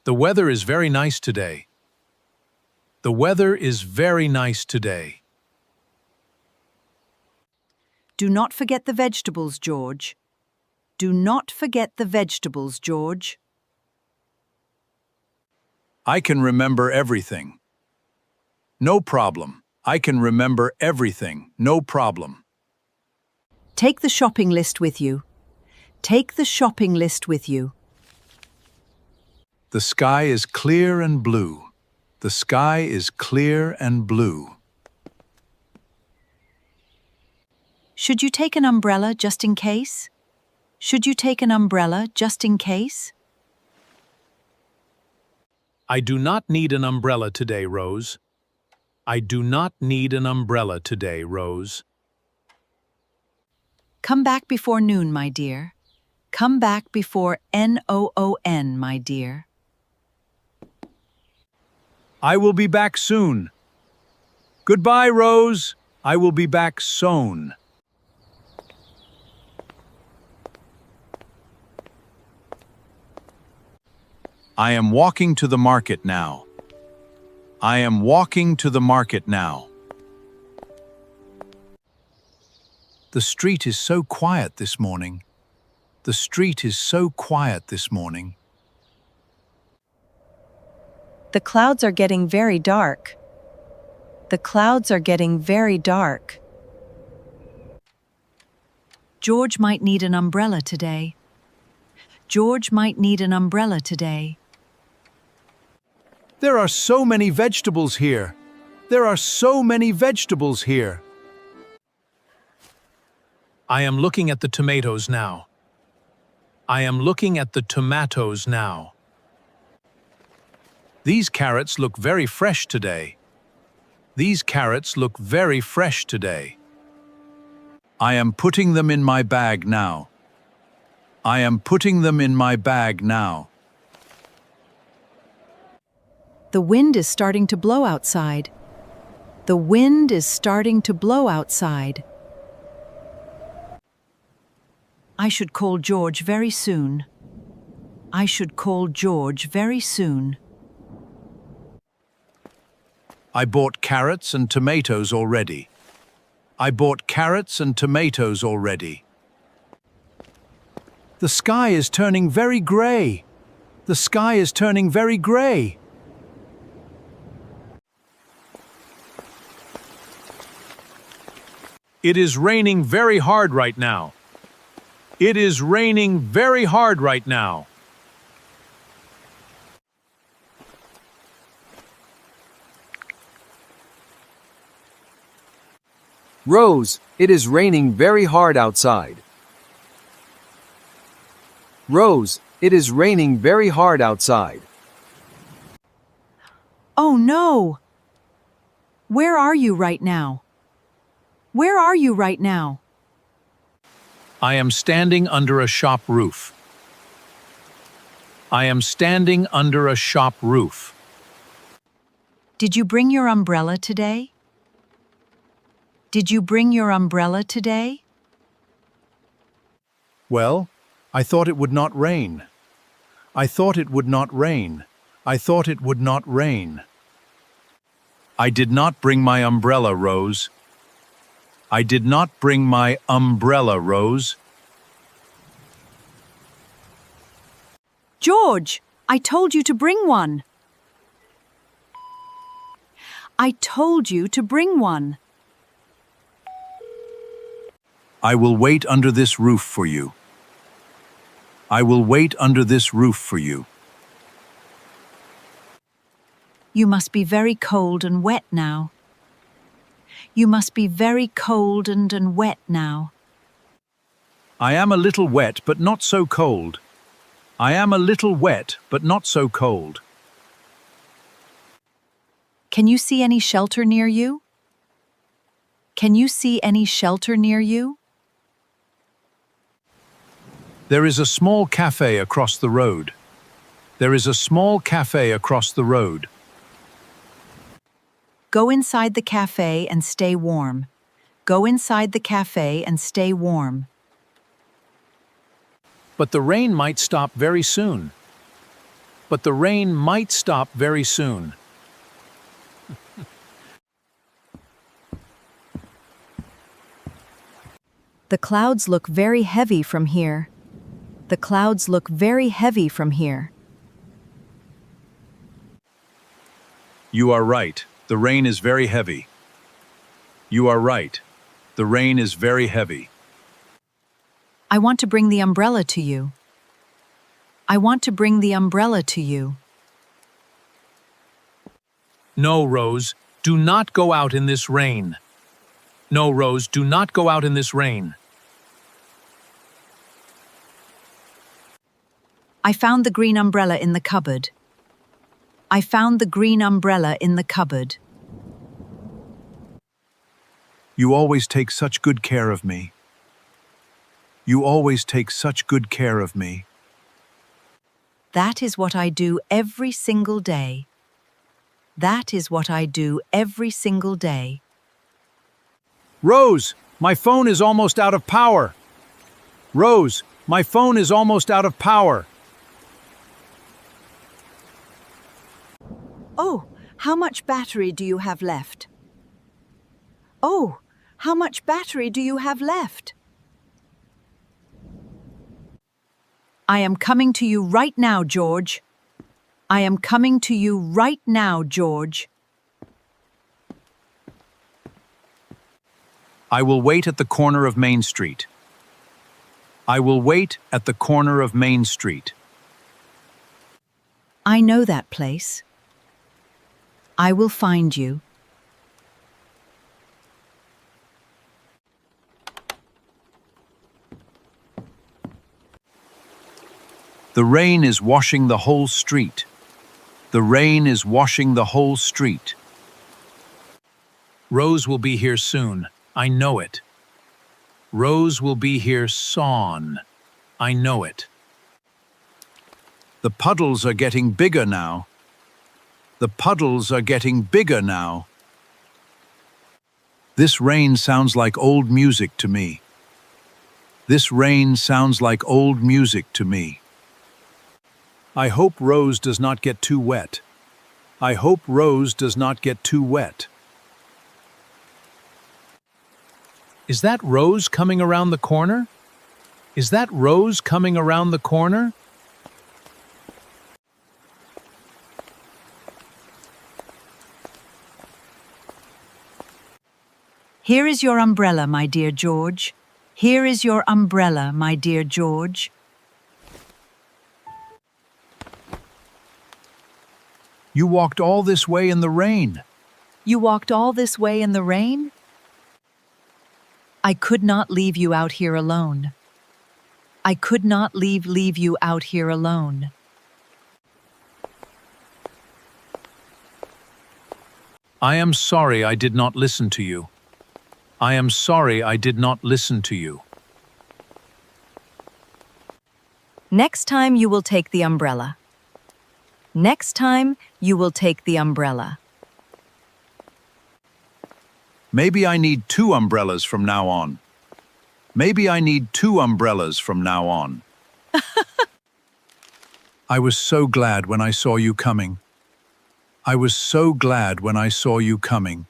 The weather is very nice today. The weather is very nice today. Do not forget the vegetables, George. Do not forget the vegetables, George. I can remember everything. No problem. I can remember everything. No problem. Take the shopping list with you. Take the shopping list with you. The sky is clear and blue. The sky is clear and blue. Should you take an umbrella just in case? Should you take an umbrella just in case? I do not need an umbrella today, Rose. I do not need an umbrella today, Rose. Come back before noon, my dear. Come back before noon, my dear. I will be back soon. Goodbye, Rose. I will be back soon. I am walking to the market now. I am walking to the market now. The street is so quiet this morning. The street is so quiet this morning. The clouds are getting very dark. The clouds are getting very dark. George might need an umbrella today. George might need an umbrella today. There are so many vegetables here. There are so many vegetables here. I am looking at the tomatoes now. I am looking at the tomatoes now. These carrots look very fresh today. These carrots look very fresh today. I am putting them in my bag now. I am putting them in my bag now. The wind is starting to blow outside. The wind is starting to blow outside. I should call George very soon. I should call George very soon. I bought carrots and tomatoes already. I bought carrots and tomatoes already. The sky is turning very gray. The sky is turning very gray. It is raining very hard right now. It is raining very hard right now. Rose, it is raining very hard outside. Rose, it is raining very hard outside. Oh no! Where are you right now? Where are you right now? I am standing under a shop roof. I am standing under a shop roof. Did you bring your umbrella today? Did you bring your umbrella today? Well, I thought it would not rain. I thought it would not rain. I thought it would not rain. I did not bring my umbrella, Rose. I did not bring my umbrella, Rose. George, I told you to bring one. I told you to bring one. I will wait under this roof for you. I will wait under this roof for you. You must be very cold and wet now. You must be very cold and wet now. I am a little wet, but not so cold. I am a little wet, but not so cold. Can you see any shelter near you? Can you see any shelter near you? There is a small café across the road. There is a small café across the road. Go inside the cafe and stay warm. Go inside the cafe and stay warm. But the rain might stop very soon. but the rain might stop very soon. The clouds look very heavy from here. The clouds look very heavy from here. You are right. The rain is very heavy. You are right. The rain is very heavy. I want to bring the umbrella to you. I want to bring the umbrella to you. No, Rose, do not go out in this rain. No, Rose, do not go out in this rain. I found the green umbrella in the cupboard. I found the green umbrella in the cupboard. You always take such good care of me. You always take such good care of me. That is what I do every single day. That is what I do every single day. Rose, my phone is almost out of power. Rose, my phone is almost out of power. Oh, how much battery do you have left? Oh, how much battery do you have left? I am coming to you right now, George. I am coming to you right now, George. I will wait at the corner of Main Street. I will wait at the corner of Main Street. I know that place. I will find you. The rain is washing the whole street. The rain is washing the whole street. Rose will be here soon. I know it. Rose will be here soon. I know it. The puddles are getting bigger now. The puddles are getting bigger now. This rain sounds like old music to me. This rain sounds like old music to me. I hope Rose does not get too wet. I hope Rose does not get too wet. Is that Rose coming around the corner? Is that Rose coming around the corner? Here is your umbrella, my dear George. Here is your umbrella, my dear George. You walked all this way in the rain. You walked all this way in the rain? I could not leave you out here alone. I could not leave you out here alone. I am sorry I did not listen to you. I am sorry I did not listen to you. Next time you will take the umbrella. Next time you will take the umbrella. Maybe I need 2 umbrellas from now on. Maybe I need 2 umbrellas from now on. I was so glad when I saw you coming. I was so glad when I saw you coming.